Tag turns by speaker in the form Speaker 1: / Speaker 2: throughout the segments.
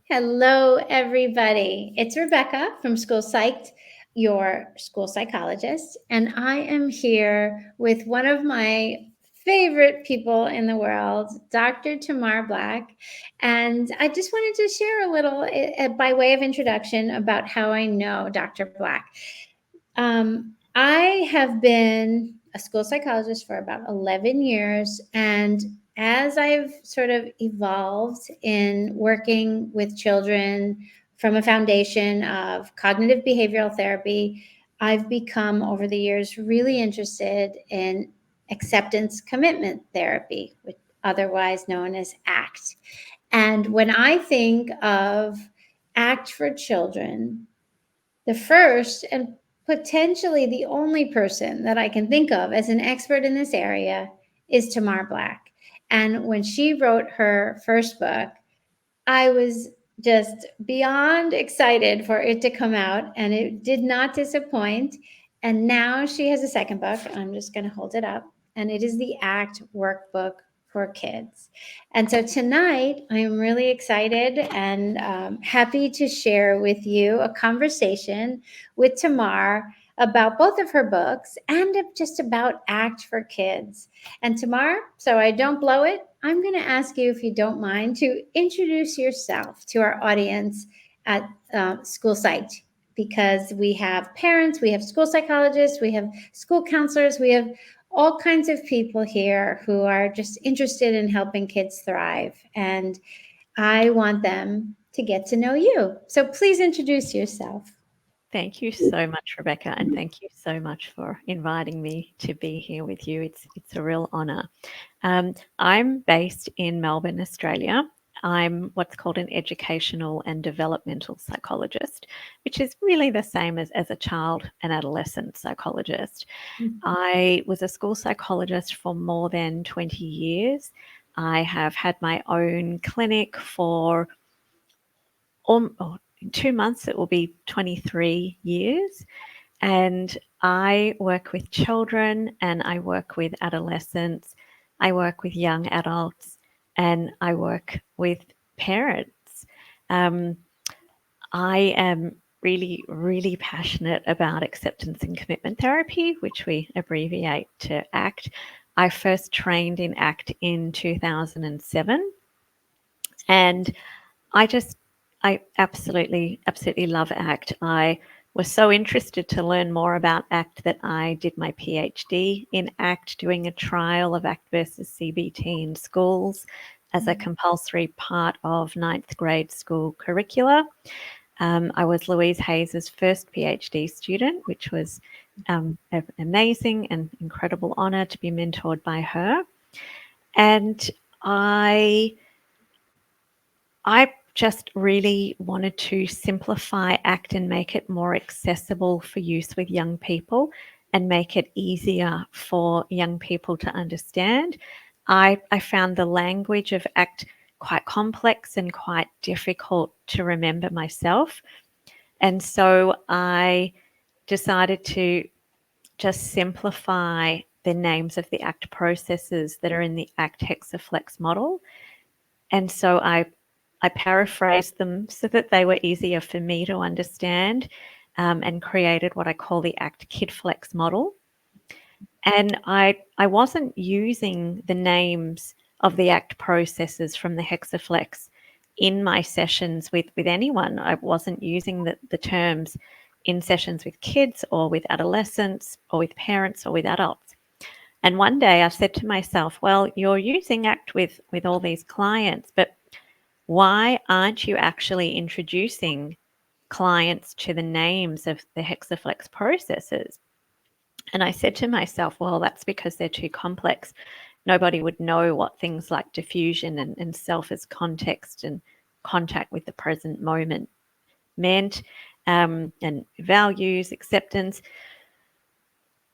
Speaker 1: Hello, everybody. It's Rebecca from School Psyched, your school psychologist, and I am here with one of my favorite people in the world, Dr. Tamar Black. And I just wanted to share a little, by way of introduction, about how I know Dr. Black. I have been a school psychologist for about 11 years, and as I've sort of evolved in working with children from a foundation of cognitive behavioral therapy, I've become over the years really interested in acceptance commitment therapy, which otherwise known as ACT. And when I think of ACT for children, the first and potentially the only person that I can think of as an expert in this area is Tamar Black. And when she wrote her first book, I was just beyond excited for it to come out, and it did not disappoint. And now she has a second book. I'm just going to hold it up, and it is the ACT Workbook for Kids. And so tonight, I'm really excited and happy to share with you a conversation with Tamar about both of her books and just about ACT for Kids. And Tamar, so I don't blow it, I'm going to ask you, if you don't mind, to introduce yourself to our audience at School Site, because we have parents, we have school psychologists, we have school counselors, we have all kinds of people here who are just interested in helping kids thrive. And I want them to get to know you. So please introduce yourself.
Speaker 2: Thank you so much, Rebecca, and thank you so much for inviting me to be here with you. It's a real honour. I'm based in Melbourne, Australia. I'm what's called an educational and developmental psychologist, which is really the same as a child and adolescent psychologist. I was a school psychologist for more than 20 years. I have had my own clinic for in 2 months, it will be 23 years. And I work with children and I work with adolescents, I work with young adults, and I work with parents. Um, I am really, really passionate about acceptance and commitment therapy, which we abbreviate to ACT. I first trained in ACT in 2007, and I absolutely love ACT. I was so interested to learn more about ACT that I did my PhD in ACT, doing a trial of ACT versus CBT in schools as a compulsory part of ninth grade school curricula. I was Louise Hayes's first PhD student, which was an amazing and incredible honour to be mentored by her. And I just really wanted to simplify ACT and make it more accessible for use with young people and make it easier for young people to understand. I found the language of ACT quite complex and quite difficult to remember myself. And so I decided to just simplify the names of the ACT processes that are in the ACT Hexaflex model. And so I paraphrased them so that they were easier for me to understand, and created what I call the ACT KidFlex model. And I wasn't using the names of the ACT processes from the Hexaflex in my sessions with anyone. I wasn't using the terms in sessions with kids or with adolescents or with parents or with adults. And one day I said to myself, well, you're using ACT with all these clients, but why aren't you actually introducing clients to the names of the Hexaflex processes? And I said to myself, well, that's because they're too complex. Nobody would know what things like diffusion and self as context and contact with the present moment meant, and values, acceptance,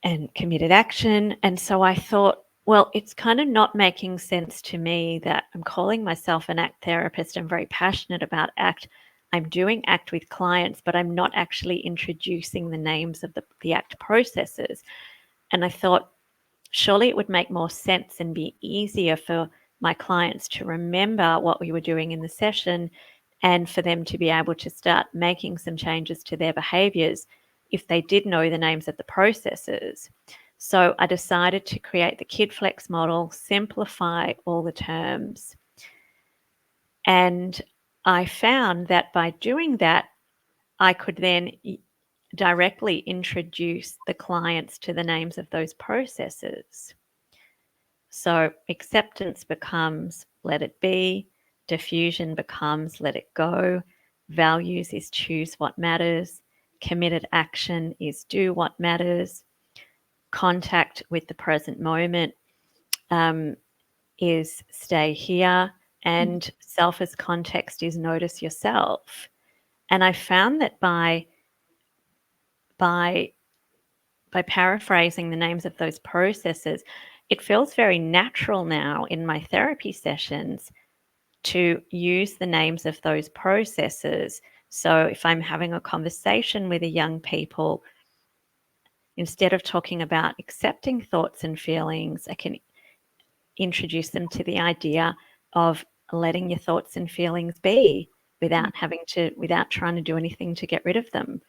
Speaker 2: and committed action. And so I thought, well, it's kind of not making sense to me that I'm calling myself an ACT therapist. I'm very passionate about ACT. I'm doing ACT with clients, but I'm not actually introducing the names of the ACT processes. And I thought, surely it would make more sense and be easier for my clients to remember what we were doing in the session and for them to be able to start making some changes to their behaviors if they did know the names of the processes. So I decided to create the KidFlex model, simplify all the terms. And I found that by doing that, I could then directly introduce the clients to the names of those processes. So acceptance becomes let it be, diffusion becomes let it go, values is choose what matters, committed action is do what matters, contact with the present moment is stay here, and self as context is notice yourself. And I found that by paraphrasing the names of those processes, it feels very natural now in my therapy sessions to use the names of those processes. So if I'm having a conversation with a young people, instead of talking about accepting thoughts and feelings, I can introduce them to the idea of letting your thoughts and feelings be without trying to do anything to get rid of them.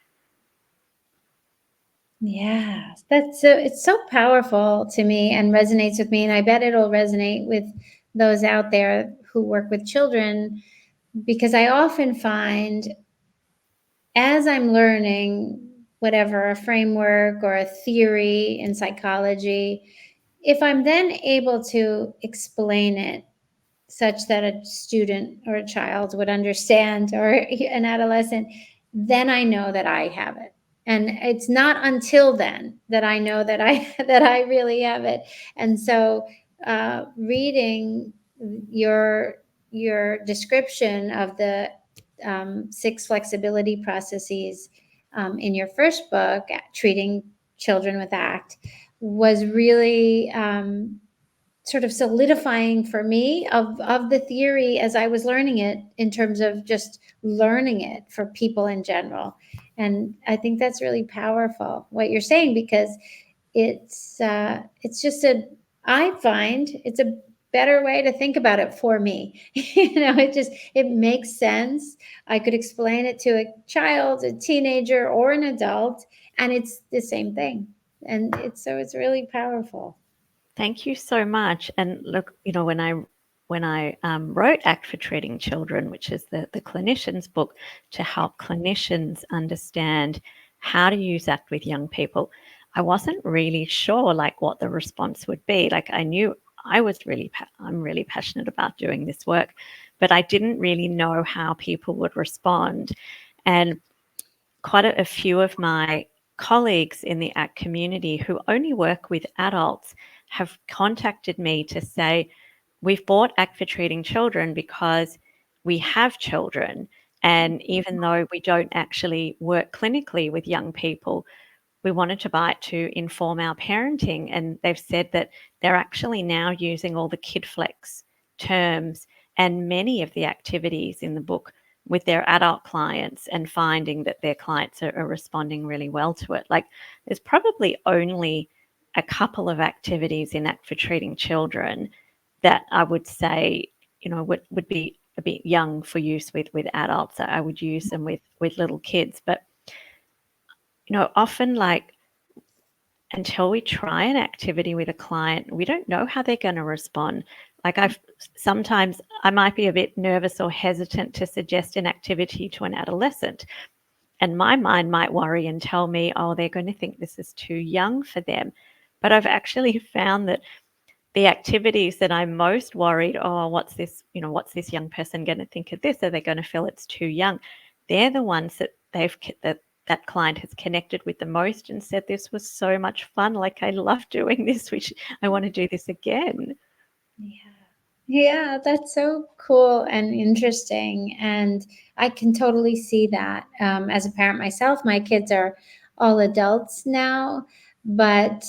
Speaker 1: Yeah, it's so powerful to me and resonates with me. And I bet it'll resonate with those out there who work with children, because I often find as I'm learning whatever, a framework or a theory in psychology, if I'm then able to explain it such that a student or a child would understand, or an adolescent, then I know that I have it. And it's not until then that I know that I that I really have it. And so reading your description of the 6 flexibility processes in your first book, Treating Children with ACT, was really sort of solidifying for me of the theory as I was learning it, in terms of just learning it for people in general. And I think that's really powerful what you're saying, because it's just I find it's a better way to think about it for me. It makes sense. I could explain it to a child, a teenager, or an adult, and it's the same thing. And it's really powerful.
Speaker 2: Thank you so much. And look, when I wrote Act for Treating Children, which is the clinician's book to help clinicians understand how to use ACT with young people, I wasn't really sure like what the response would be. Like I knew I'm really passionate about doing this work, but I didn't really know how people would respond. And quite a few of my colleagues in the ACT community who only work with adults have contacted me to say, we've bought ACT for Treating Children because we have children. And even though we don't actually work clinically with young people, we wanted to buy it to inform our parenting. And they've said that they're actually now using all the KidFlex terms and many of the activities in the book with their adult clients, and finding that their clients are responding really well to it. Like there's probably only a couple of activities in Act for Treating Children that I would say, would be a bit young for use with adults. I would use them with little kids. But often like until we try an activity with a client, we don't know how they're going to respond. Like sometimes I might be a bit nervous or hesitant to suggest an activity to an adolescent. And my mind might worry and tell me, oh, they're going to think this is too young for them. But I've actually found that the activities that I'm most worried, oh, what's this young person going to think of this? Are they going to feel it's too young? They're the ones that client has connected with the most and said, this was so much fun. Like, I love doing this, which I want to do this again.
Speaker 1: Yeah. Yeah, that's so cool and interesting. And I can totally see that. As a parent myself, my kids are all adults now, but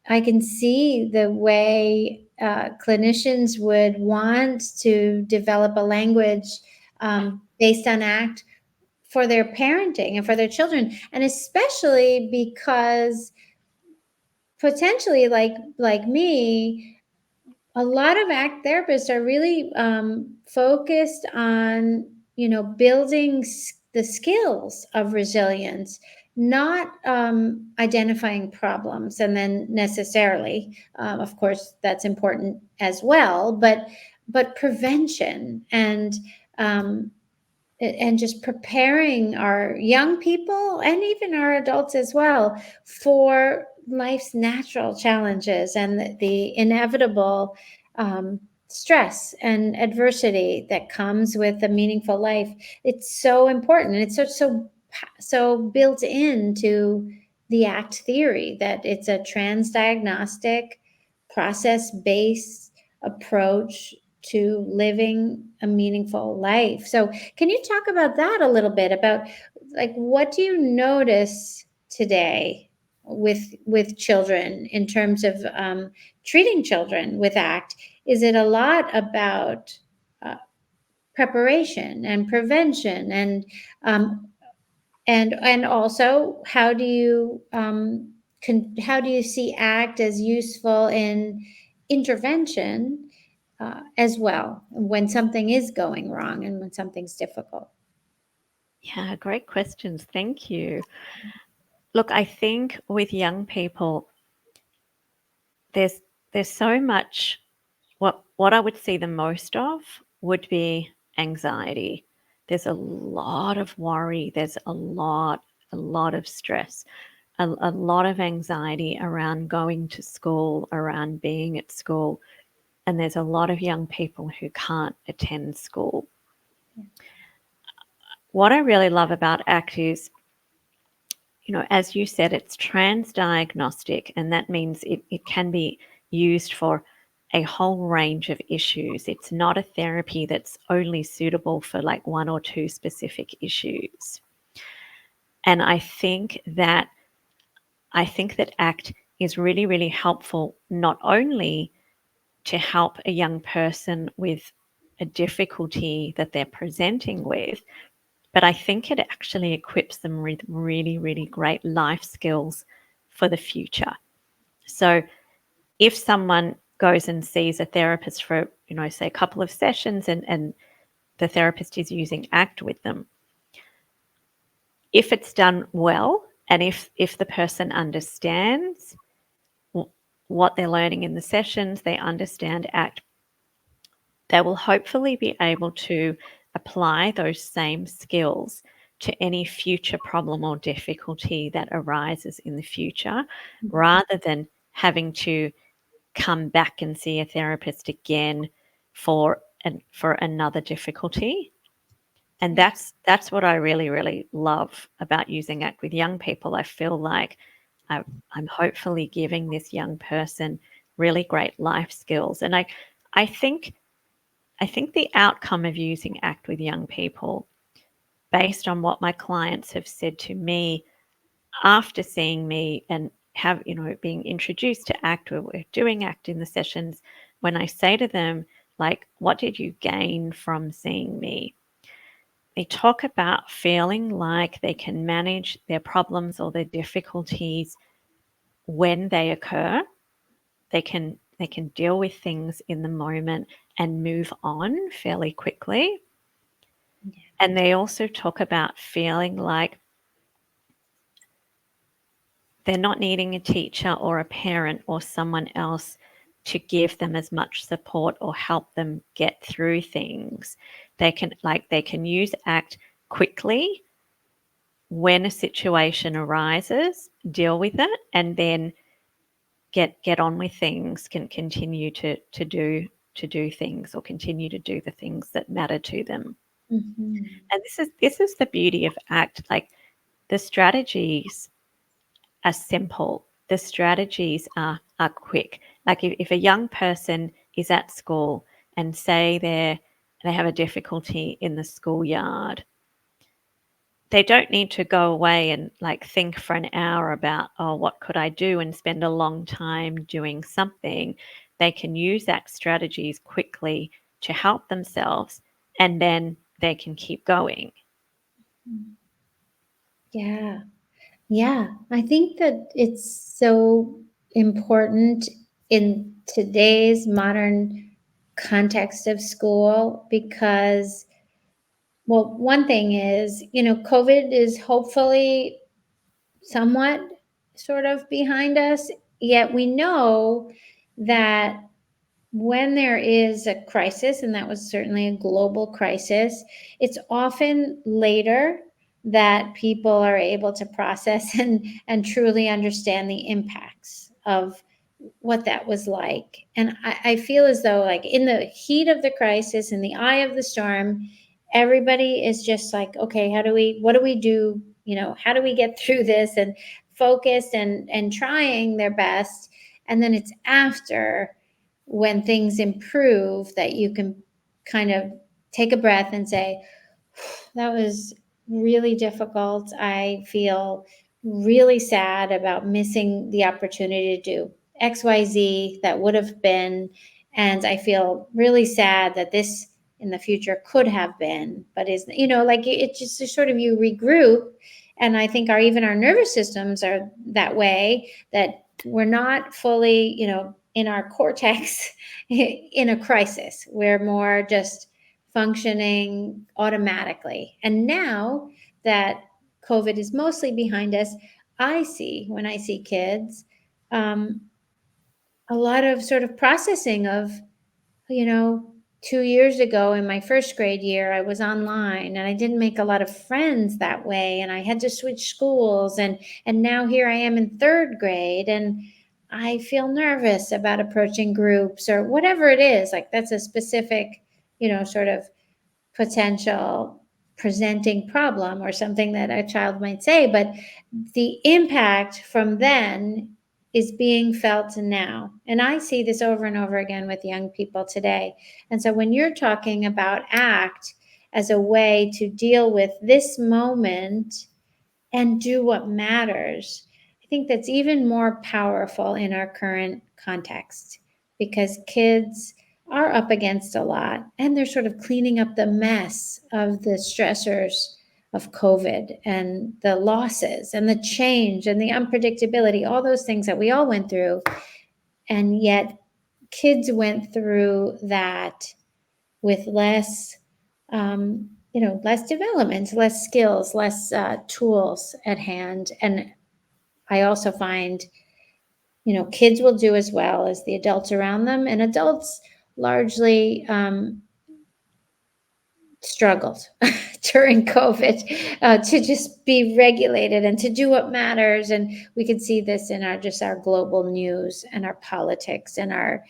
Speaker 1: I can see the way clinicians would want to develop a language based on ACT for their parenting and for their children. And especially because potentially, like me, a lot of ACT therapists are really focused on, building the skills of resilience, not identifying problems, and then necessarily, of course, that's important as well, but prevention um, and just preparing our young people and even our adults as well for life's natural challenges and the inevitable stress and adversity that comes with a meaningful life. It's so important. It's so built into the ACT theory that it's a transdiagnostic, process based approach to living a meaningful life. So, can you talk about that a little bit, about like what do you notice today with children in terms of treating children with ACT? Is it a lot about uh, preparation and prevention, um, and also how do you see ACT as useful in intervention as well when something is going wrong and when something's difficult?
Speaker 2: Yeah, great questions. Thank you. Look, I think with young people, there's there's so much. What I would see the most of would be anxiety. There's a lot of worry. There's a lot of stress, a lot of anxiety around going to school, around being at school, and there's a lot of young people who can't attend school. What I really love about ACT is, as you said, it's transdiagnostic, and that means it can be used for a whole range of issues. It's not a therapy that's only suitable for like one or two specific issues. And I think that ACT is really, really helpful, not only to help a young person with a difficulty that they're presenting with, but I think it actually equips them with really, really great life skills for the future. So if someone goes and sees a therapist for, say a couple of sessions, and the therapist is using ACT with them, if it's done well, and if the person understands what they're learning in the sessions, they understand ACT, they will hopefully be able to apply those same skills to any future problem or difficulty that arises in the future, rather than having to come back and see a therapist again for another difficulty. And that's what I really, really love about using ACT with young people. I feel like I'm hopefully giving this young person really great life skills. And I think I think the outcome of using ACT with young people, based on what my clients have said to me after seeing me and being introduced to ACT, where we're doing ACT in the sessions, when I say to them, like, what did you gain from seeing me? They talk about feeling like they can manage their problems or their difficulties when they occur. They can deal with things in the moment and move on fairly quickly. And they also talk about feeling like they're not needing a teacher or a parent or someone else to give them as much support or help them get through things. They can use ACT quickly when a situation arises, deal with it, and then get on with things, can continue to do things, or continue to do the things that matter to them.
Speaker 1: Mm-hmm.
Speaker 2: And this is the beauty of ACT. Like, the strategies are simple. The strategies are quick. Like, if a young person is at school and say they have a difficulty in the schoolyard, they don't need to go away and like think for an hour about, oh, what could I do, and spend a long time doing something. They can use that strategies quickly to help themselves, and then they can keep going.
Speaker 1: Yeah. Yeah, I think that it's so important in today's modern context of school because, well, one thing is, COVID is hopefully somewhat sort of behind us, yet we know that when there is a crisis, and that was certainly a global crisis, it's often later that people are able to process and truly understand the impacts of what that was like. And I feel as though, like, in the heat of the crisis, in the eye of the storm, everybody is just like, okay, what do we do? How do we get through this? And focused and trying their best. And then it's after, when things improve, that you can kind of take a breath and say, that was really difficult. I feel really sad about missing the opportunity to do XYZ that would have been. And I feel really sad that this in the future could have been, but is, like, it just sort of, you regroup. And I think even our nervous systems are that way, that we're not fully, in our cortex in a crisis. We're more just functioning automatically. And now that COVID is mostly behind us, when I see kids, um, a lot of sort of processing of, you know, 2 years ago in my first grade year, I was online and I didn't make a lot of friends that way. And I had to switch schools. And now here I am in third grade and I feel nervous about approaching groups or whatever it is. Like, that's a specific, sort of potential presenting problem or something that a child might say, but the impact from then is being felt now. And I see this over and over again with young people today. And so when you're talking about ACT as a way to deal with this moment and do what matters, I think that's even more powerful in our current context, because kids are up against a lot and they're sort of cleaning up the mess of the stressors of COVID and the losses and the change and the unpredictability, all those things that we all went through. And yet kids went through that with less, less development, less skills, less tools at hand. And I also find, kids will do as well as the adults around them, and adults largely struggled during COVID to just be regulated and to do what matters. And we can see this in our global news and our politics and our,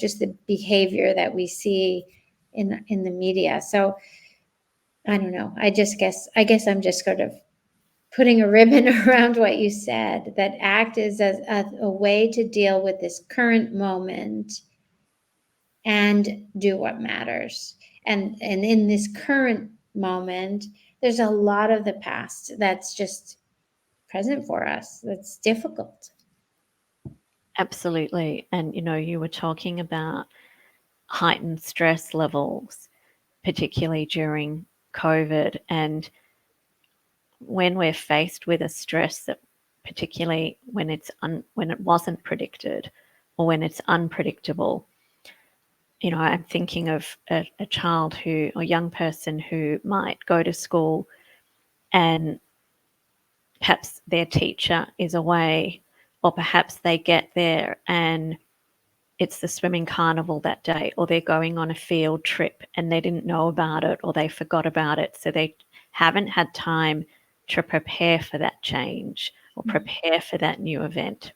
Speaker 1: just the behavior that we see in the media. So I don't know. I guess I'm just sort of putting a ribbon around what you said, that ACT is a way to deal with this current moment and do what matters. And in this current moment, there's a lot of the past that's just present for us. That's difficult.
Speaker 2: Absolutely. And, you were talking about heightened stress levels, particularly during COVID. And when we're faced with a stress that, particularly when when it wasn't predicted or when it's unpredictable, I'm thinking of a child or young person who might go to school and perhaps their teacher is away, or perhaps they get there and it's the swimming carnival that day, or they're going on a field trip and they didn't know about it or they forgot about it. So they haven't had time to prepare for that change or prepare for that new event.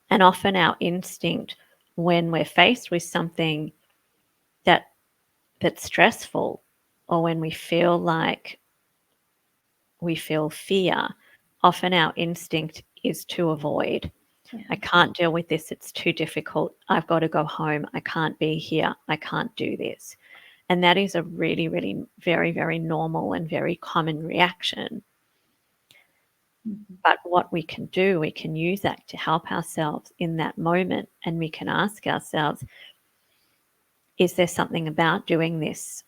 Speaker 2: And often our instinct when we're faced with something that's stressful, or when we feel fear, often our instinct is to avoid.
Speaker 1: Yeah.
Speaker 2: I can't deal with this. It's too difficult. I've got to go home. I can't be here. I can't do this. And that is a really, really very, very normal and very common reaction.
Speaker 1: Mm-hmm.
Speaker 2: But what we can do, we can use that to help ourselves in that moment. And we can ask ourselves, is there something about doing this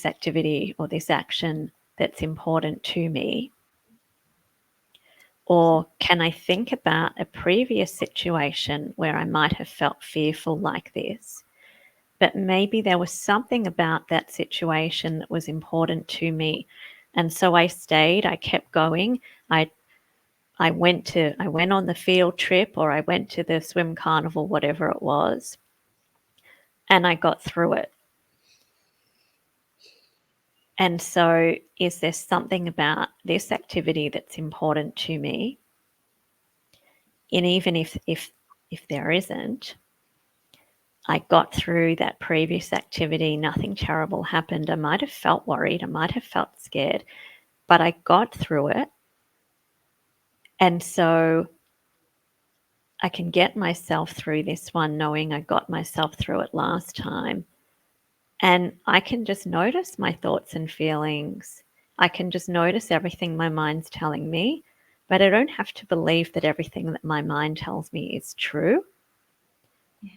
Speaker 2: activity or this action that's important to me? Or can I think about a previous situation where I might have felt fearful like this? But maybe there was something about that situation that was important to me. And so I stayed, I kept going. I I went on the field trip, or I went to the swim carnival, whatever it was, and I got through it. And so is there something about this activity that's important to me? And even if there isn't, I got through that previous activity, nothing terrible happened. I might have felt worried, I might have felt scared, but I got through it. And so I can get myself through this one knowing I got myself through it last time. And I can just notice my thoughts and feelings. I can just notice everything my mind's telling me, but I don't have to believe that everything that my mind tells me is true.
Speaker 1: Yeah.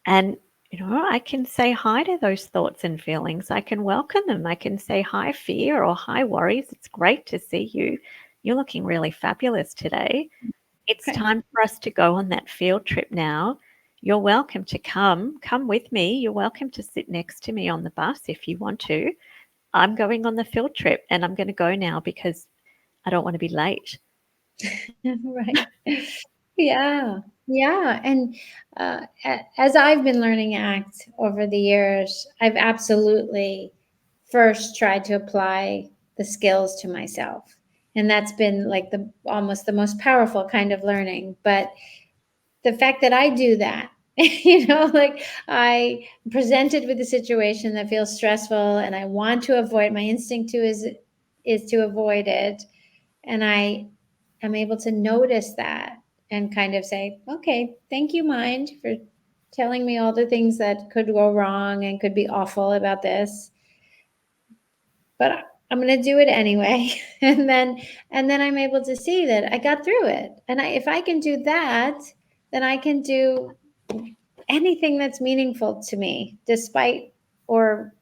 Speaker 2: And, I can say hi to those thoughts and feelings. I can welcome them. I can say, hi, fear, or hi, worries. It's great to see you. You're looking really fabulous today. It's
Speaker 1: Right.
Speaker 2: time for us to go on that field trip now. You're welcome to come. Come with me. You're welcome to sit next to me on the bus if you want to. I'm going on the field trip and I'm going to go now because I don't want to be late.
Speaker 1: Right. Yeah. Yeah. And as I've been learning ACT over the years, I've absolutely first tried to apply the skills to myself. And that's been like the almost the most powerful kind of learning. But the fact that I do that, like I presented with a situation that feels stressful and I want to avoid, my instinct to is to avoid it. And I am able to notice that and kind of say, okay, thank you, mind, for telling me all the things that could go wrong and could be awful about this. But I'm going to do it anyway. And then I'm able to see that I got through it. And if I can do that, then I can do anything that's meaningful to me, despite or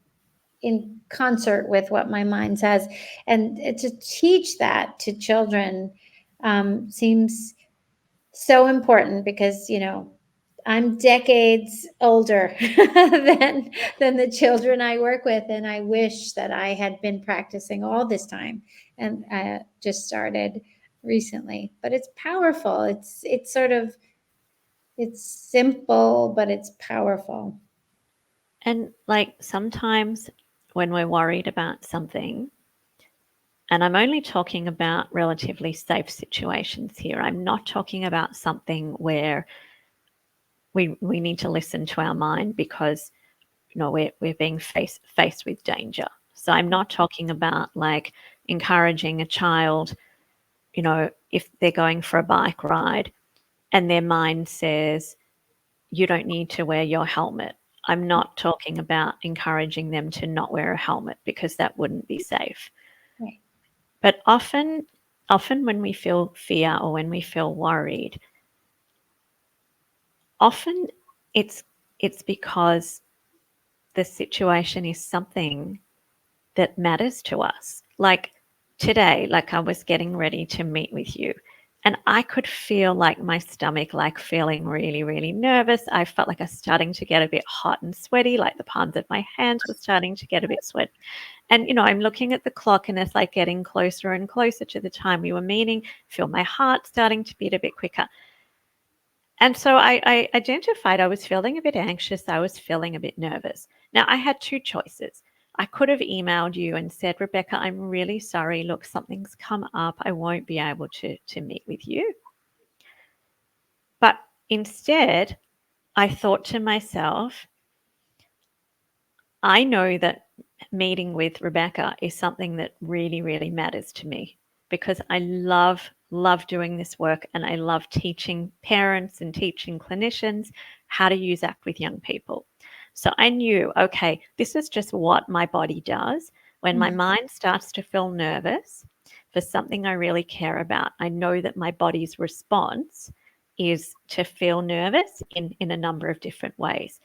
Speaker 1: in concert with what my mind says. And to teach that to children seems so important because, I'm decades older than the children I work with, and I wish that I had been practicing all this time and just started recently. But it's powerful. It's sort of it's simple, but it's powerful.
Speaker 2: And like sometimes when we're worried about something, and I'm only talking about relatively safe situations here, I'm not talking about something where we need to listen to our mind because we're being faced with danger. So I'm not talking about like encouraging a child, if they're going for a bike ride and their mind says you don't need to wear your helmet. I'm not talking about encouraging them to not wear a helmet because that wouldn't be safe.
Speaker 1: Right.
Speaker 2: But often when we feel fear or when we feel worried, often it's it's because the situation is something that matters to us. Like today, like I was getting ready to meet with you, and I could feel like my stomach, like feeling really, really nervous. I felt like I was starting to get a bit hot and sweaty, like the palms of my hands were starting to get a bit sweaty. And, I'm looking at the clock and it's like getting closer and closer to the time we were meeting, feel my heart starting to beat a bit quicker. And so I identified I was feeling a bit anxious. I was feeling a bit nervous. Now, I had two choices. I could have emailed you and said, Rebecca, I'm really sorry. Look, something's come up. I won't be able to meet with you. But instead, I thought to myself, I know that meeting with Rebecca is something that really, really matters to me because I love doing this work and I love teaching parents and teaching clinicians how to use ACT with young people. So I knew, okay, this is just what my body does. When my mind starts to feel nervous for something I really care about, I know that my body's response is to feel nervous in a number of different ways.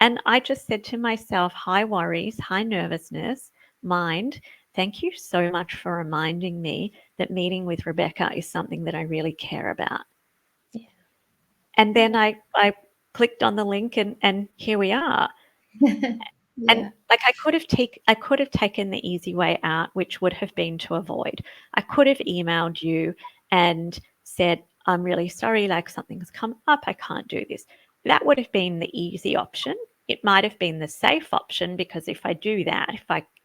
Speaker 2: And I just said to myself, high worries, high nervousness, mind, Thank you so much for reminding me that meeting with Rebecca is something that I really care about.
Speaker 1: Yeah.
Speaker 2: And then I clicked on the link and here we are. And
Speaker 1: Yeah.
Speaker 2: like I could have taken the easy way out, which would have been to avoid. I could have emailed you and said, I'm really sorry, like something's come up, I can't do this. That would have been the easy option. It might have been the safe option because if I do that,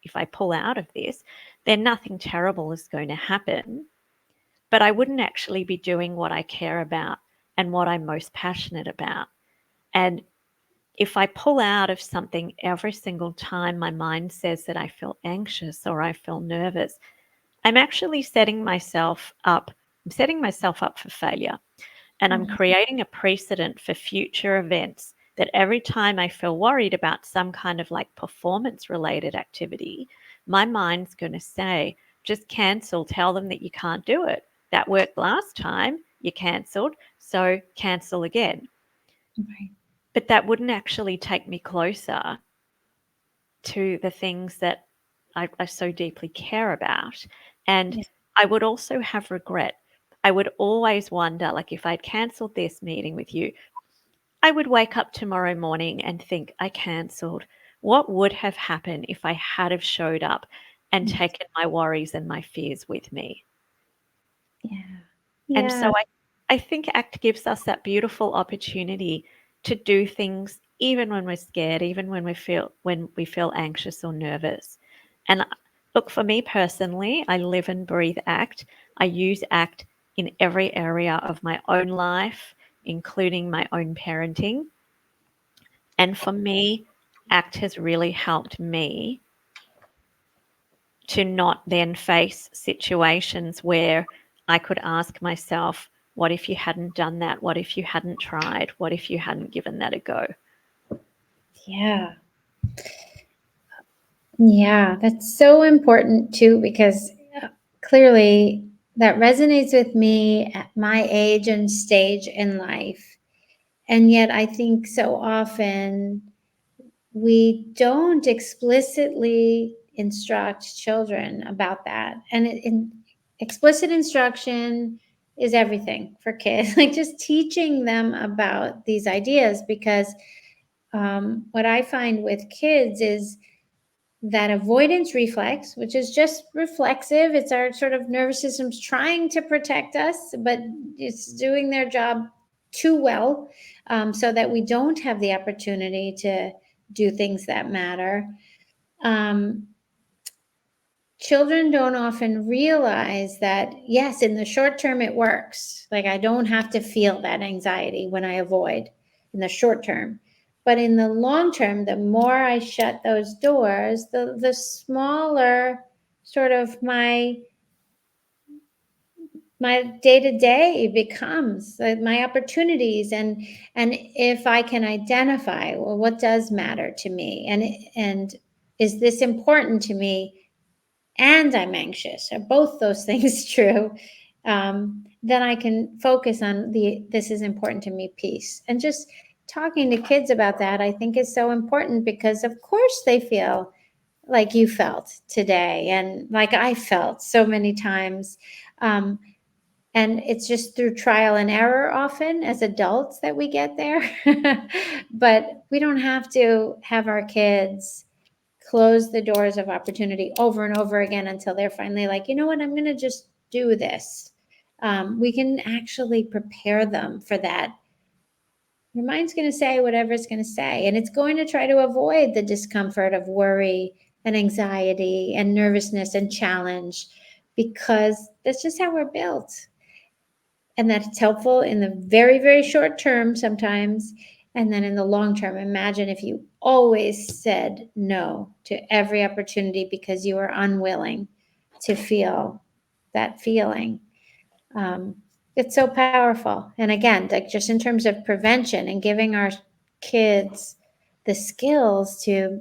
Speaker 2: if I pull out of this, then nothing terrible is going to happen. But I wouldn't actually be doing what I care about and what I'm most passionate about. And if I pull out of something every single time my mind says that I feel anxious or I feel nervous, I'm actually I'm setting myself up for failure. And I'm
Speaker 1: Mhm.
Speaker 2: creating a precedent for future events that every time I feel worried about some kind of like performance related activity, my mind's going to say, just cancel, tell them that you can't do it. That worked last time, you cancelled, so cancel again.
Speaker 1: Right.
Speaker 2: But that wouldn't actually take me closer to the things that I so deeply care about. And
Speaker 1: Yeah.
Speaker 2: I would also have regret. I would always wonder, like, if I'd cancelled this meeting with you, I would wake up tomorrow morning and think, I cancelled. What would have happened if I had have showed up and
Speaker 1: Mm.
Speaker 2: taken my worries and my fears with me?
Speaker 1: Yeah.
Speaker 2: And
Speaker 1: Yeah.
Speaker 2: so I think ACT gives us that beautiful opportunity to do things even when we're scared, even when we feel anxious or nervous. And look, for me personally, I live and breathe ACT. I use ACT in every area of my own life, including my own parenting. And for me, ACT has really helped me to not then face situations where I could ask myself, what if you hadn't done that? What if you hadn't tried? What if you hadn't given that a go?
Speaker 1: Yeah. Yeah. That's so important too, because clearly that resonates with me at my age and stage in life. And yet, I think so often we don't explicitly instruct children about that. And explicit instruction is everything for kids, like just teaching them about these ideas. Because what I find with kids is that avoidance reflex, which is just reflexive, it's our sort of nervous system's trying to protect us, but it's doing their job too well, so that we don't have the opportunity to do things that matter. Um, Children don't often realize that, yes, in the short term, it works. Like, I don't have to feel that anxiety when I avoid in the short term. But in the long term, the more I shut those doors, the smaller sort of my day to day becomes, my opportunities. And if I can identify, well, what does matter to me, and is this important to me, and I'm anxious, are both those things true, then I can focus on the this is important to me piece. And just talking to kids about that, I think, is so important, because of course they feel like you felt today, and like I felt so many times. Um, and it's just through trial and error often as adults that we get there. But we don't have to have our kids close the doors of opportunity over and over again until they're finally like, you know what, I'm going to just do this. We can actually prepare them for that. Your mind's going to say whatever it's going to say, and it's going to try to avoid the discomfort of worry and anxiety and nervousness and challenge, because that's just how we're built. And that it's helpful in the very, very short term sometimes. And then in the long term, imagine if you always said no to every opportunity because you were unwilling to feel that feeling. Um, it's so powerful. And again, like just in terms of prevention and giving our kids the skills to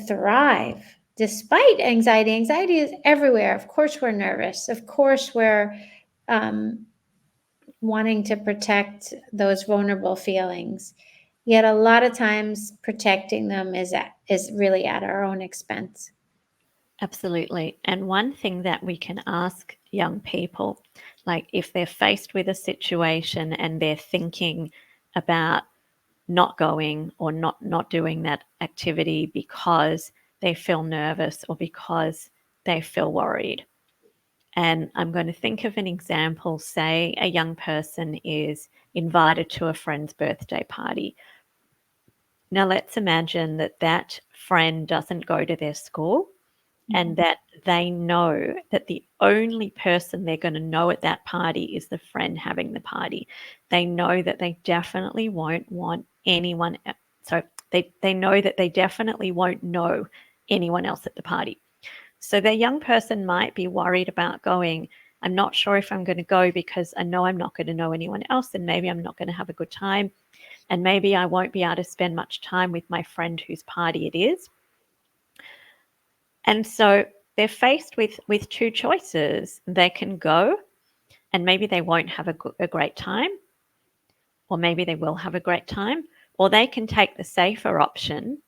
Speaker 1: thrive despite anxiety. Anxiety is everywhere. Of course, we're nervous. Of course, we're um, wanting to protect those vulnerable feelings. Yet a lot of times protecting them is really at our own expense.
Speaker 2: Absolutely. And one thing that we can ask young people, like if they're faced with a situation and they're thinking about not going or not doing that activity because they feel nervous or because they feel worried. And I'm going to think of an example. Say a young person is invited to a friend's birthday party. Now, let's imagine that that friend doesn't go to their school and that they know that the only person they're going to know at that party is the friend having the party. They know that they definitely won't want anyone. So they know that they definitely won't know anyone else at the party. So the young person might be worried about going. I'm not sure if I'm going to go because I know I'm not going to know anyone else and maybe I'm not going to have a good time. And maybe I won't be able to spend much time with my friend whose party it is. And so they're faced with two choices. They can go and maybe they won't have a great time, or maybe they will have a great time, or they can take the safer option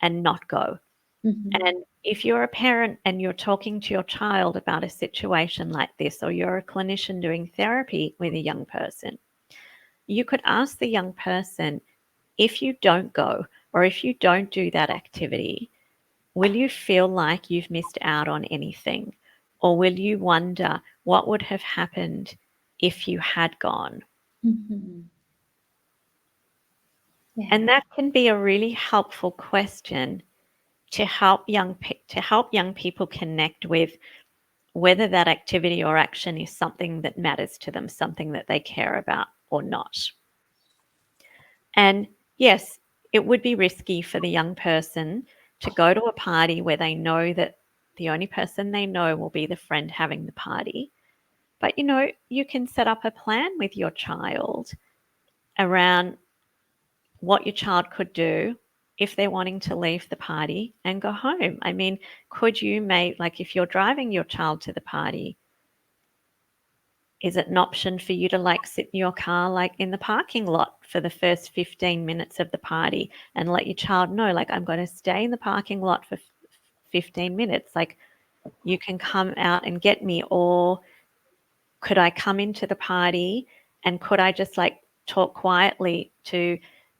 Speaker 2: and not go.
Speaker 1: Mm-hmm.
Speaker 2: And if you're a parent and you're talking to your child about a situation like this, or you're a clinician doing therapy with a young person, you could ask the young person, if you don't go or if you don't do that activity, will you feel like you've missed out on anything? Or will you wonder what would have happened if you had gone?
Speaker 1: Mm-hmm. Yeah.
Speaker 2: And that can be a really helpful question to help young people connect with whether that activity or action is something that matters to them, something that they care about or not. And yes, it would be risky for the young person to go to a party where they know that the only person they know will be the friend having the party. But you can set up a plan with your child around what your child could do if they're wanting to leave the party and go home. I mean, could you make, like, if you're driving your child to the party, is it an option for you to like sit in your car like in the parking lot for the first 15 minutes of the party and let your child know, like, I'm going to stay in the parking lot for 15 minutes, like you can come out and get me? Or could I come into the party and could I just like talk quietly to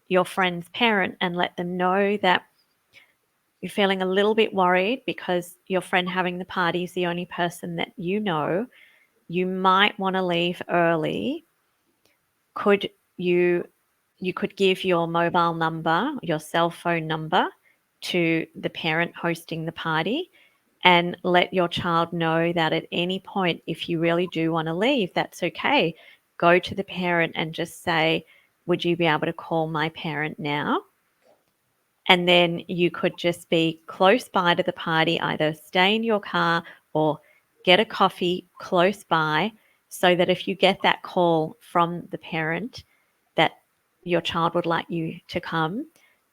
Speaker 2: your friend's parent and let them know that you're feeling a little bit worried because your friend having the party is the only person that you know? You might want to leave early. Could you could give your mobile number, your cell phone number, to the parent hosting the party and let your child know that at any point, if you really do want to leave, that's okay. Go to the parent and just say, would you be able to call my parent now? And then you could just be close by to the party, either stay in your car or get a coffee close by, so that if you get that call from the parent that your child would like you to come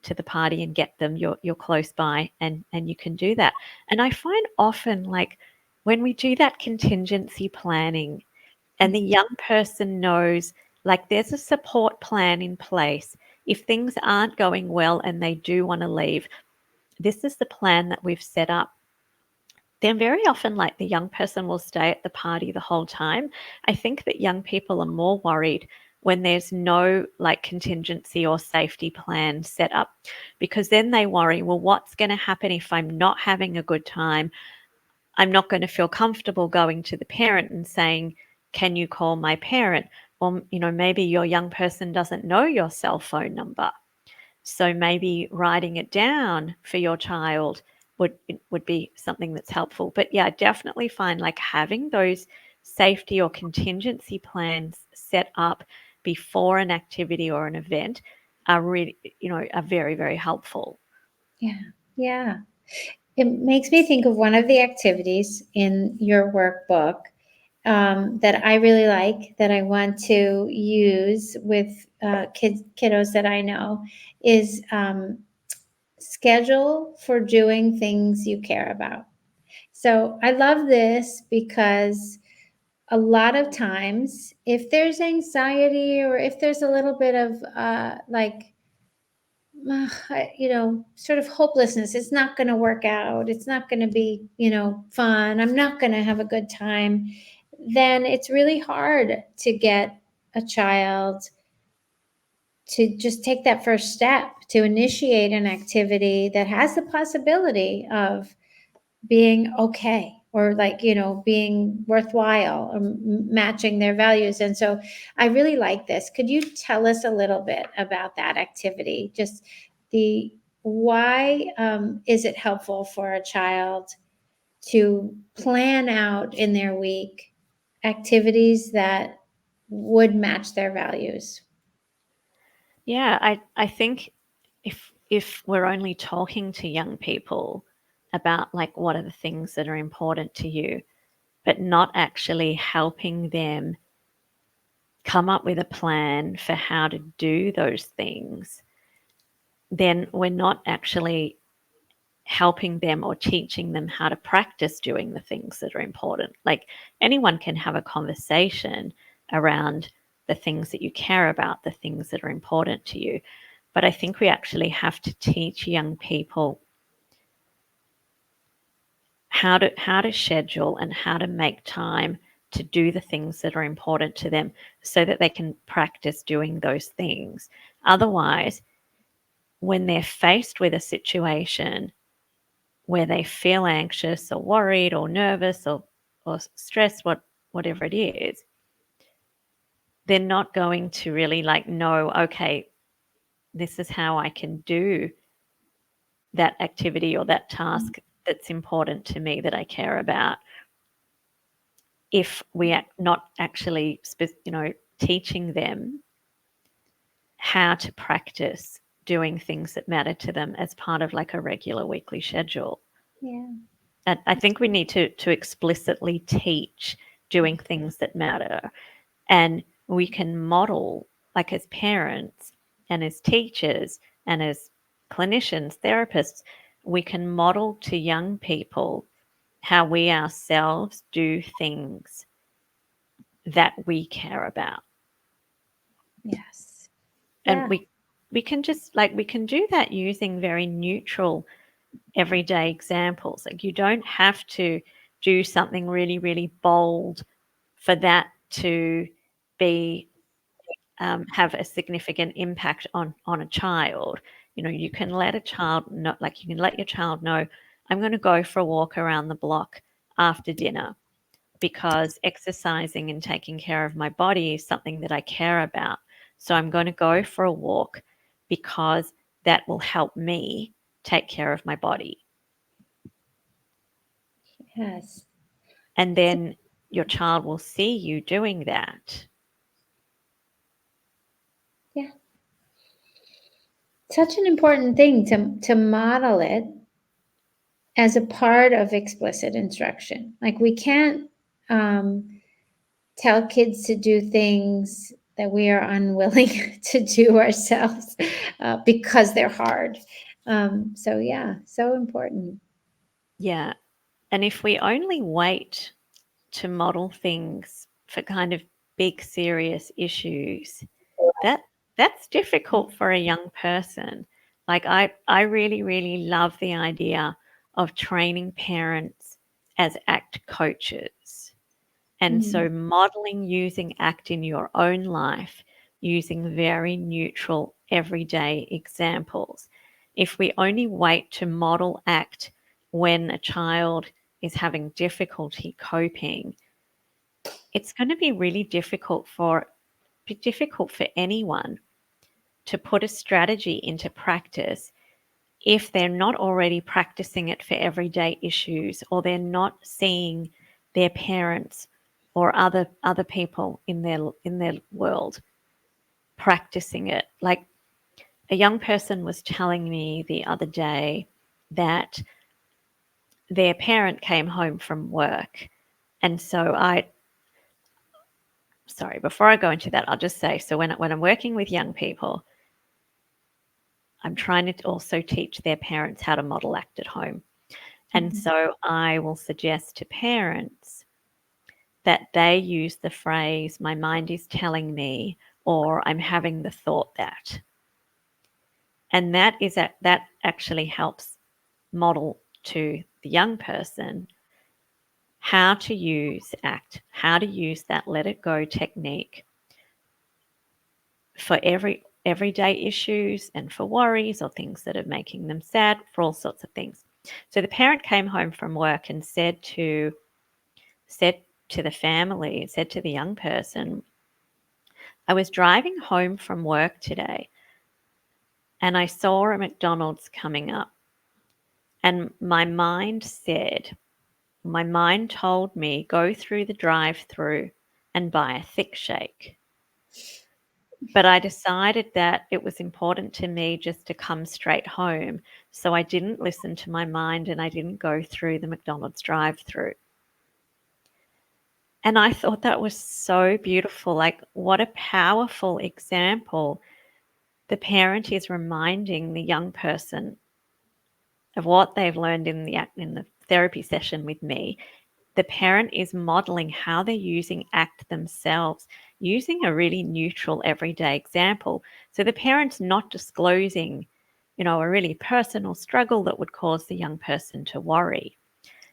Speaker 2: to the party and get them, you're close by and you can do that. And I find often, like, when we do that contingency planning and the young person knows, like, there's a support plan in place. If things aren't going well and they do want to leave, this is the plan that we've set up. Then very often, like, the young person will stay at the party the whole time. I think that young people are more worried when there's no like contingency or safety plan set up, because then they worry, well, what's going to happen if I'm not having a good time? I'm not going to feel comfortable going to the parent and saying, can you call my parent? Or, maybe your young person doesn't know your cell phone number. So maybe writing it down for your child would be something that's helpful. But yeah, I definitely find like having those safety or contingency plans set up before an activity or an event are really, are very, very helpful.
Speaker 1: Yeah. Yeah. It makes me think of one of the activities in your workbook that I really like, that I want to use with kiddos that I know, is schedule for doing things you care about. So I love this because a lot of times, if there's anxiety or if there's a little bit of like sort of hopelessness. It's not going to work out. It's not going to be, fun. I'm not going to have a good time. Then it's really hard to get a child to just take that first step to initiate an activity that has the possibility of being okay, or like, being worthwhile, or matching their values. And so I really like this. Could you tell us a little bit about that activity? Just the why is it helpful for a child to plan out in their week activities that would match their values?
Speaker 2: Yeah, I think if we're only talking to young people about like what are the things that are important to you, but not actually helping them come up with a plan for how to do those things, then we're not actually helping them or teaching them how to practice doing the things that are important. Like anyone can have a conversation around the things that you care about, the things that are important to you. But I think we actually have to teach young people how to schedule and how to make time to do the things that are important to them so that they can practice doing those things. Otherwise, when they're faced with a situation where they feel anxious or worried or nervous or stressed, whatever it is, they're not going to really like know, okay, this is how I can do that activity or that task that's important to me that I care about. If we are not actually, teaching them how to practice doing things that matter to them as part of like a regular weekly schedule.
Speaker 1: Yeah.
Speaker 2: And I think we need to explicitly teach doing things that matter. And we can model, like as parents and as teachers and as clinicians, therapists, we can model to young people how we ourselves do things that we care about.
Speaker 1: Yes.
Speaker 2: And
Speaker 1: Yeah.
Speaker 2: we can just like we can do that using very neutral everyday examples. Like you don't have to do something really, really bold for that to be have a significant impact on a child. You can let a child know, like you can let your child know, I'm going to go for a walk around the block after dinner because exercising and taking care of my body is something that I care about. So I'm going to go for a walk because that will help me take care of my body.
Speaker 1: Yes.
Speaker 2: And then your child will see you doing that.
Speaker 1: Yeah. Such an important thing to model it as a part of explicit instruction. Like we can't tell kids to do things that we are unwilling to do ourselves because they're hard. So yeah, so important.
Speaker 2: Yeah. And if we only wait to model things for kind of big serious issues, that that's difficult for a young person. Like I really really love the idea of training parents as ACT coaches. And
Speaker 1: Mm.
Speaker 2: so modeling using ACT in your own life using very neutral everyday examples. If we only wait to model ACT when a child is having difficulty coping, it's going to be really difficult for anyone to put a strategy into practice if they're not already practicing it for everyday issues, or they're not seeing their parents or other people in their world practicing it. Like a young person was telling me the other day that their parent came home from work, and so I sorry, before I go into that, I'll just say, so when I'm working with young people, I'm trying to also teach their parents how to model ACT at home. And
Speaker 1: Mhm.
Speaker 2: so I will suggest to parents that they use the phrase, my mind is telling me, or I'm having the thought that. And that actually helps model to the young person how to use ACT, how to use that let it go technique for everyday issues and for worries or things that are making them sad, for all sorts of things. So the parent came home from work and said to the family, said to the young person, I was driving home from work today and I saw a McDonald's coming up, and my mind told me, go through the drive through and buy a thick shake. But I decided that it was important to me just to come straight home. So I didn't listen to my mind and I didn't go through the McDonald's drive through. And I thought that was so beautiful. Like, what a powerful example. The parent is reminding the young person of what they've learned in the therapy session with me. The parent is modeling how they're using ACT themselves, using a really neutral everyday example. So the parent's not disclosing, a really personal struggle that would cause the young person to worry.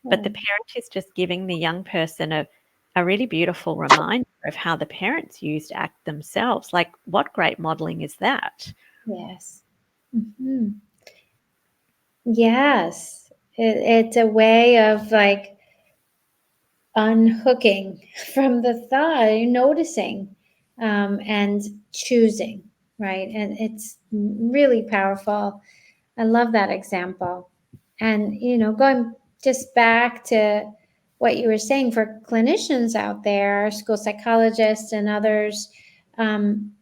Speaker 2: But the
Speaker 1: Right.
Speaker 2: parent is just giving the young person a really beautiful reminder of how the parents used ACT themselves. Like, what great modeling is that?
Speaker 1: Yes. Hmm. Yes. It's a way of like unhooking from the thought, noticing, and choosing, right? And it's really powerful. I love that example. And, going just back to what you were saying for clinicians out there, school psychologists and others, um,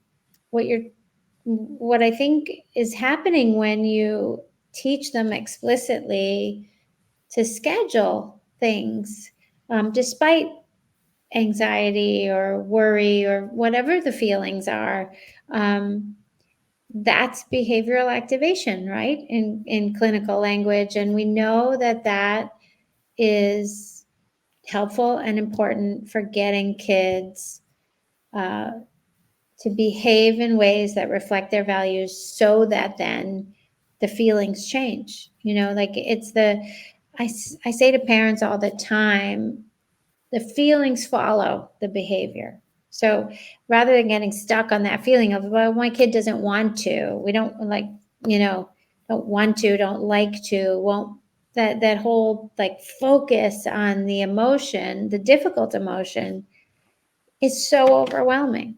Speaker 1: what you're what I think is happening when you teach them explicitly to schedule things, despite anxiety or worry or whatever the feelings are. Um, that's behavioral activation, right? In clinical language, and we know that that is helpful and important for getting kids uh, to behave in ways that reflect their values, so that then the feelings change. Like it's I say to parents all the time, the feelings follow the behavior. So rather than getting stuck on that feeling of, well, my kid doesn't want to, we don't like, don't want to, don't like to, won't, that whole like focus on the emotion, the difficult emotion, is so overwhelming.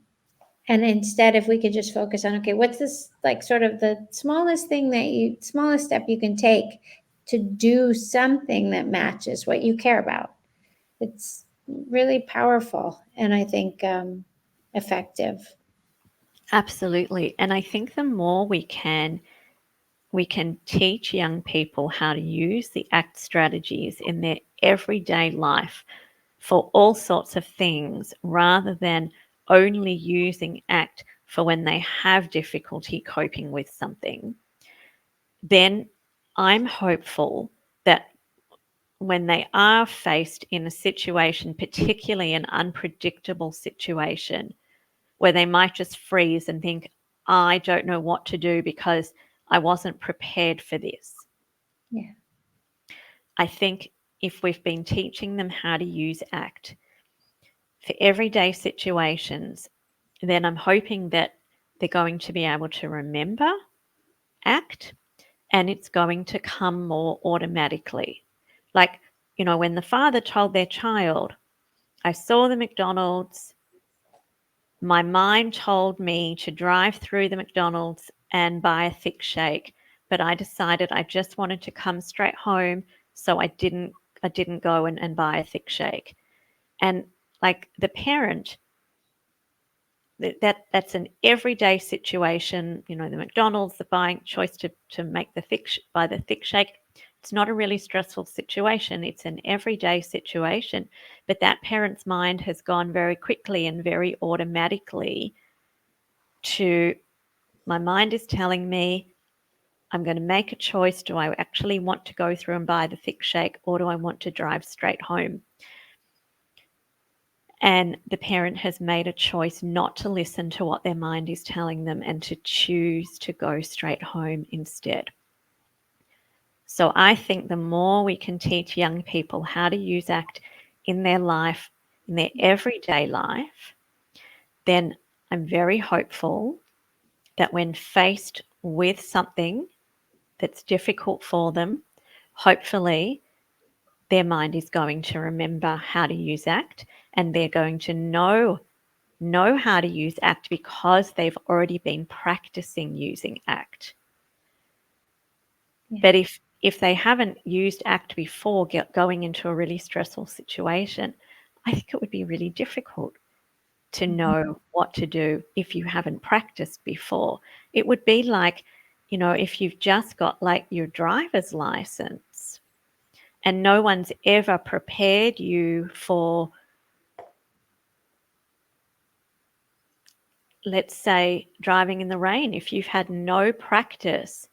Speaker 1: And instead, if we could just focus on, okay, what's this, like sort of the smallest step you can take to do something that matches what you care about. It's really powerful and I think effective.
Speaker 2: Absolutely. And I think the more we can teach young people how to use the ACT strategies in their everyday life for all sorts of things, rather than only using ACT for when they have difficulty coping with something, then I'm hopeful that when they are faced in a situation, particularly an unpredictable situation, where they might just freeze and think, I don't know what to do because I wasn't prepared for this.
Speaker 1: Yeah.
Speaker 2: I think if we've been teaching them how to use ACT for everyday situations, then I'm hoping that they're going to be able to remember ACT, and it's going to come more automatically. Like, when the father told their child, I saw the McDonald's, my mind told me to drive through the McDonald's and buy a thick shake, but I decided I just wanted to come straight home, so I didn't go and buy a thick shake. And like the parent, that's an everyday situation. The McDonald's, the buying choice to make buy the thick shake. It's not a really stressful situation. It's an everyday situation, but that parent's mind has gone very quickly and very automatically to, my mind is telling me I'm going to make a choice. Do I actually want to go through and buy the thick shake, or do I want to drive straight home? and the parent has made a choice not to listen to what their mind is telling them and to choose to go straight home instead. So I think the more we can teach young people how to use ACT in their life, in their everyday life, then I'm very hopeful that when faced with something that's difficult for them, hopefully their mind is going to remember how to use ACT, and they're going to know how to use ACT because they've already been practicing using ACT.
Speaker 1: Yeah.
Speaker 2: But if they haven't used ACT before going into a really stressful situation, I think it would be really difficult to know what to do if you haven't practiced before. It would be like, if you've just got like your driver's license and no one's ever prepared you for, let's say, driving in the rain. If you've had no practice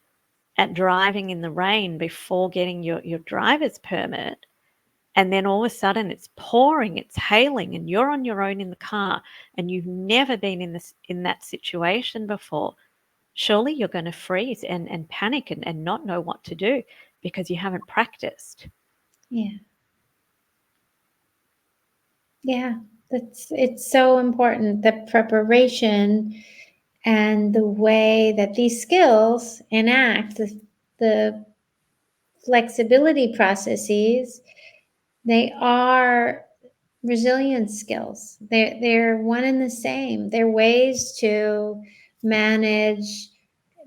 Speaker 2: at driving in the rain before getting your driver's permit, and then all of a sudden it's pouring, it's hailing, and you're on your own in the car and you've never been in that situation before, surely you're going to freeze and panic and not know what to do because you haven't practiced.
Speaker 1: Yeah. Yeah. It's so important, the preparation and the way that these skills enact the flexibility processes, they are resilience skills. They're one and the same. They're ways to manage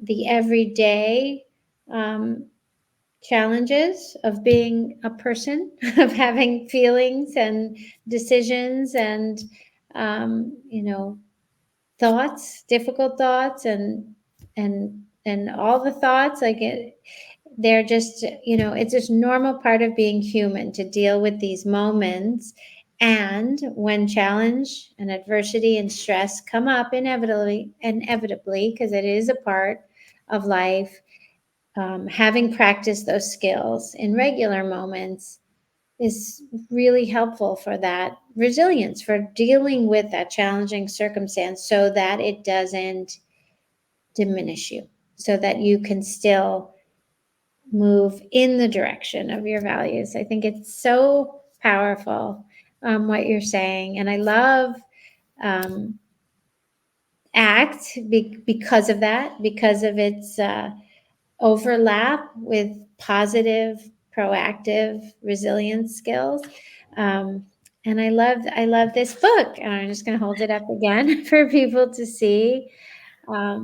Speaker 1: the everyday challenges of being a person, of having feelings and decisions and thoughts, difficult thoughts, and all the thoughts. They're just, it's just normal part of being human to deal with these moments. And when challenge and adversity and stress come up inevitably, because it is a part of life, having practiced those skills in regular moments is really helpful for that resilience, for dealing with that challenging circumstance so that it doesn't diminish you, so that you can still move in the direction of your values. I think it's so powerful, what you're saying. And I love ACT because of that, because of its overlap with positive, proactive resilience skills. And I love this book, and I'm just going to hold it up again for people to see,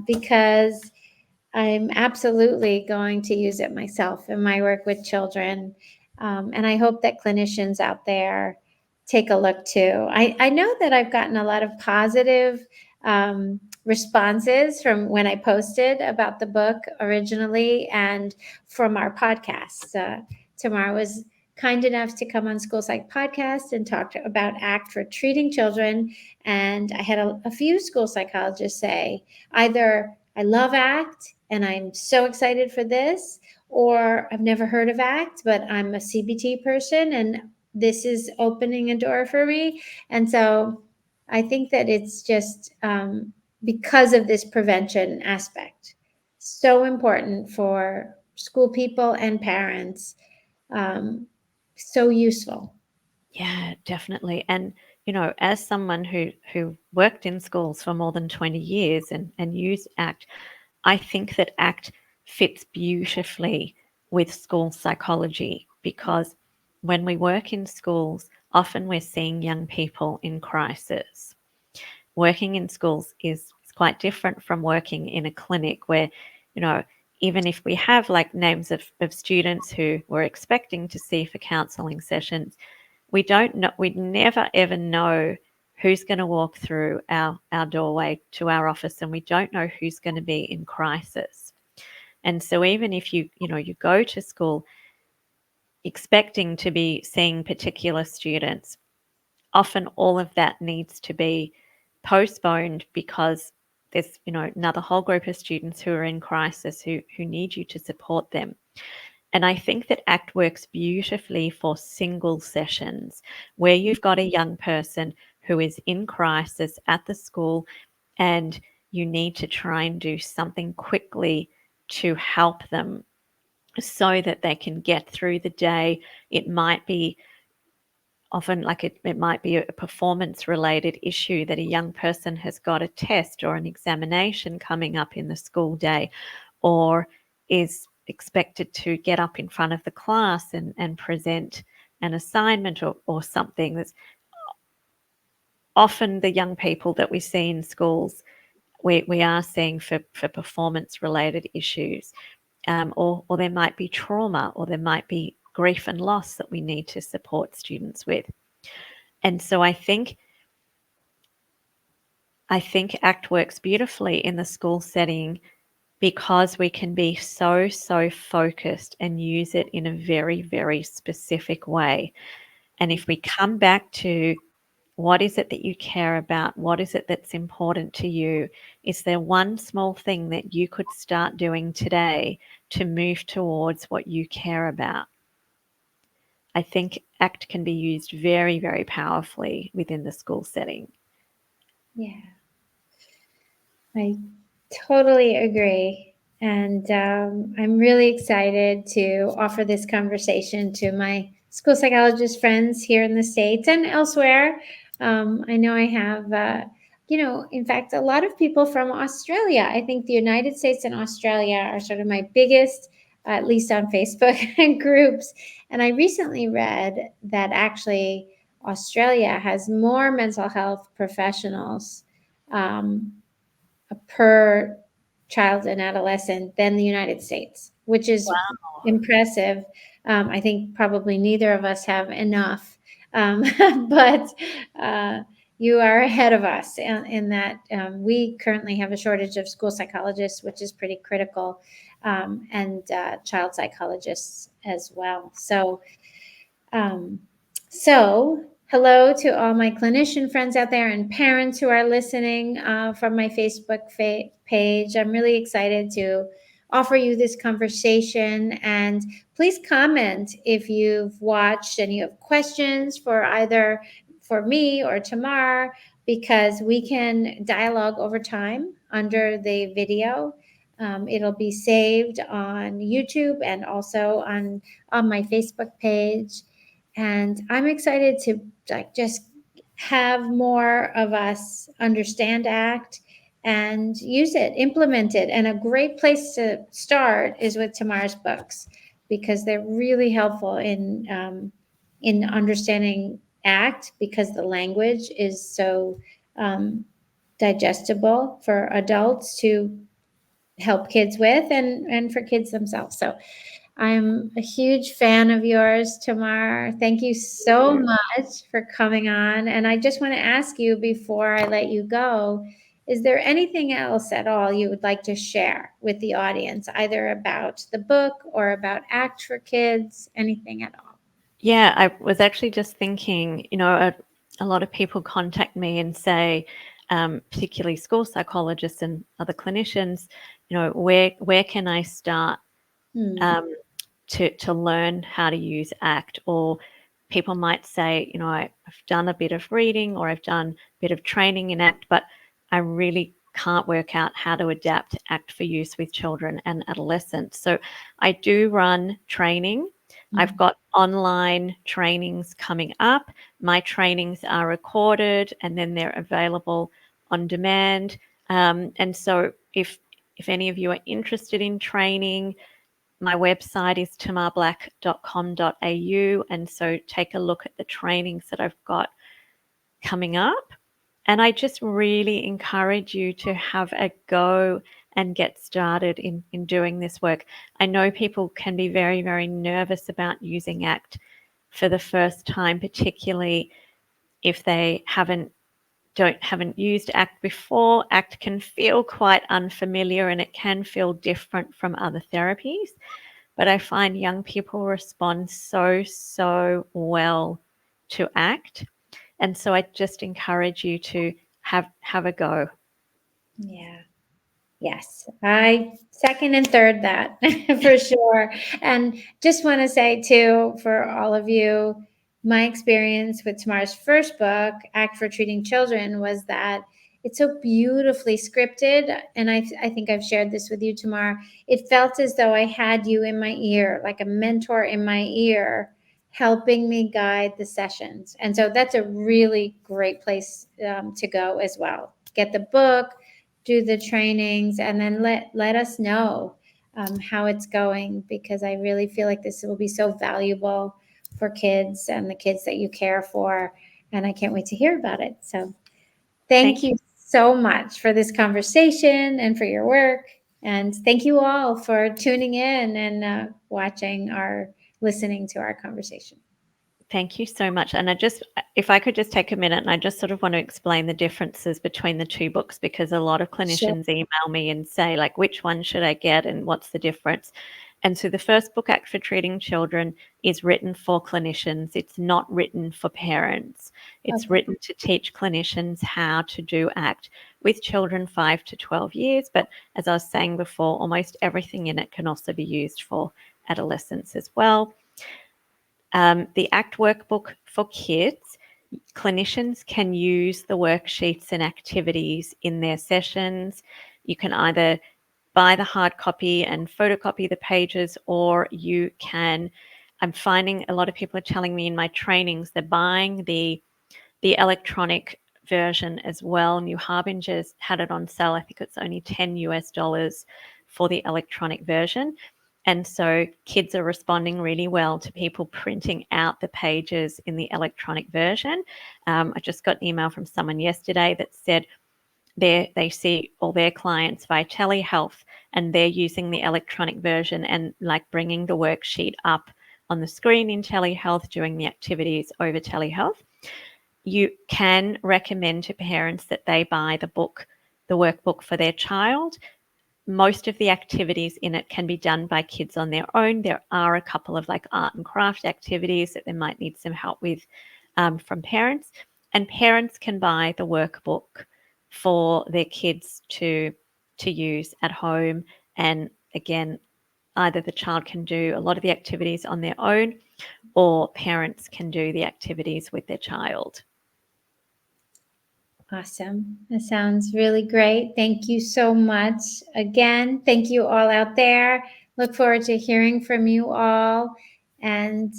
Speaker 1: because I'm absolutely going to use it myself in my work with children. And I hope that clinicians out there take a look too. I know that I've gotten a lot of positive responses from when I posted about the book originally and from our podcast. Tamar was kind enough to come on School Psych Podcast and talk about ACT for treating children. And I had a few school psychologists say either I love ACT and I'm so excited for this, or I've never heard of ACT, but I'm a CBT person and this is opening a door for me. And so I think that it's just because of this prevention aspect, so important for school people and parents, so useful.
Speaker 2: Yeah, definitely. And as someone who worked in schools for more than 20 years and used ACT, I think that ACT fits beautifully with school psychology because when we work in schools, often we're seeing young people in crisis. Working in schools is quite different from working in a clinic where, you know, even if we have like names of students who we're expecting to see for counselling sessions, we don't know, we'd never ever know who's going to walk through our doorway to our office, and we don't know who's going to be in crisis. And so even if you go to school expecting to be seeing particular students, often all of that needs to be postponed because there's another whole group of students who are in crisis who need you to support them. And I think that ACT works beautifully for single sessions where you've got a young person who is in crisis at the school, and you need to try and do something quickly to help them so that they can get through the day. It might be often like it might be a performance related issue that a young person has got a test or an examination coming up in the school day, or is expected to get up in front of the class and present an assignment or something. That's often the young people that we see in schools we are seeing for performance related issues, or there might be trauma, or there might be grief and loss that we need to support students with. And so I think ACT works beautifully in the school setting because we can be so focused and use it in a very, very specific way. And if we come back to what is it that you care about? What is it that's important to you? Is there one small thing that you could start doing today to move towards what you care about? I think ACT can be used very, very powerfully within the school setting.
Speaker 1: Yeah, I totally agree. And I'm really excited to offer this conversation to my school psychologist friends here in the States and elsewhere. I know I have, in fact, a lot of people from Australia. I think the United States and Australia are sort of my biggest, at least on Facebook, groups. And I recently read that actually Australia has more mental health professionals. Um, per child and adolescent than the United States, which is
Speaker 2: Wow.
Speaker 1: impressive. I think probably neither of us have enough, um, but you are ahead of us in that we currently have a shortage of school psychologists, which is pretty critical, and child psychologists as well. Um, so, hello to all my clinician friends out there and parents who are listening from my Facebook page. I'm really excited to offer you this conversation. And please comment if you've watched and you have questions for either for me or Tamar, because we can dialogue over time under the video. It'll be saved on YouTube and also on my Facebook page, and I'm excited to just have more of us understand ACT and use it, implement it. And a great place to start is with Tamar's books, because they're really helpful in understanding ACT, because the language is so um, digestible for adults to help kids with, and for kids themselves. So I'm a huge fan of yours, Tamar. Thank you so much for coming on. And I just want to ask you before I let you go, is there anything else at all you would like to share with the audience, either about the book or about ACT for Kids, anything at all?
Speaker 2: Yeah, I was actually just thinking, a lot of people contact me and say, particularly school psychologists and other clinicians, where can I start
Speaker 1: Hmm.
Speaker 2: um, to learn how to use ACT? Or people might say, I've done a bit of reading or I've done a bit of training in ACT, but I really can't work out how to adapt ACT for use with children and adolescents. So I do run training. I've got online trainings coming up. My trainings are recorded and then they're available on demand. And so if any of you are interested in training, my website is tamarblack.com.au, and so take a look at the trainings that I've got coming up. And I just really encourage you to have a go and get started in doing this work. I know people can be very, very nervous about using ACT for the first time, particularly if they haven't used ACT before. ACT can feel quite unfamiliar and it can feel different from other therapies. But I find young people respond so well to ACT. And so I just encourage you to have a go.
Speaker 1: Yeah. Yes, I second and third that for sure. And just want to say too, for all of you, my experience with Tamar's first book, Act for Treating Children, was that it's so beautifully scripted. And I think I've shared this with you, Tamar. It felt as though I had you in my ear, like a mentor in my ear, helping me guide the sessions. And so that's a really great place to go as well. Get the book, do the trainings, and then let us know how it's going, because I really feel like this will be so valuable for kids and the kids that you care for. And I can't wait to hear about it. So thank
Speaker 2: Thank you.
Speaker 1: you so much for this conversation and for your work. And thank you all for tuning in and watching or listening to our conversation.
Speaker 2: Thank you so much. And if I could just take a minute, and I just sort of want to explain the differences between the two books, because a lot of
Speaker 1: Sure.
Speaker 2: clinicians email me and say, like, which one should I get and what's the difference? And so the first book, Act for Treating Children, is written for clinicians. It's not written for parents. It's
Speaker 1: Okay.
Speaker 2: written to teach clinicians how to do ACT with children 5 to 12 years. But as I was saying before, almost everything in it can also be used for adolescents as well. The ACT workbook for kids, clinicians can use the worksheets and activities in their sessions. You can either buy the hard copy and photocopy the pages, or you can, I'm finding a lot of people are telling me in my trainings, they're buying the electronic version as well. New Harbinger's had it on sale. I think it's only $10 for the electronic version. And so kids are responding really well to people printing out the pages in the electronic version. I just got an email from someone yesterday that said they see all their clients via telehealth, and they're using the electronic version and like bringing the worksheet up on the screen in telehealth, doing the activities over telehealth. You can recommend to parents that they buy the workbook for their child. Most of the activities in it can be done by kids on their own. There are a couple of like art and craft activities that they might need some help with from parents. And parents can buy the workbook for their kids to use at home. And again, either the child can do a lot of the activities on their own, or parents can do the activities with their child.
Speaker 1: Awesome. That sounds really great. Thank you so much. Again, thank you all out there. Look forward to hearing from you all. And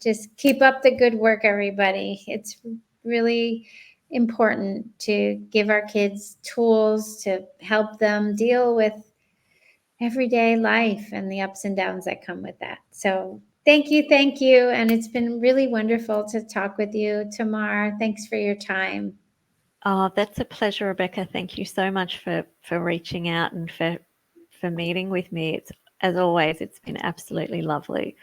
Speaker 1: just keep up the good work, everybody. It's really important to give our kids tools to help them deal with everyday life and the ups and downs that come with that. So thank you. Thank you. And it's been really wonderful to talk with you, Tamar. Thanks for your time.
Speaker 2: Oh, that's a pleasure, Rebecca. Thank you so much for reaching out and for meeting with me. It's, as always, it's been absolutely lovely.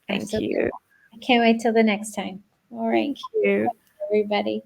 Speaker 2: Thank
Speaker 1: Absolutely.
Speaker 2: you.
Speaker 1: I can't wait till the next time. All right.
Speaker 2: Thank you.
Speaker 1: Everybody.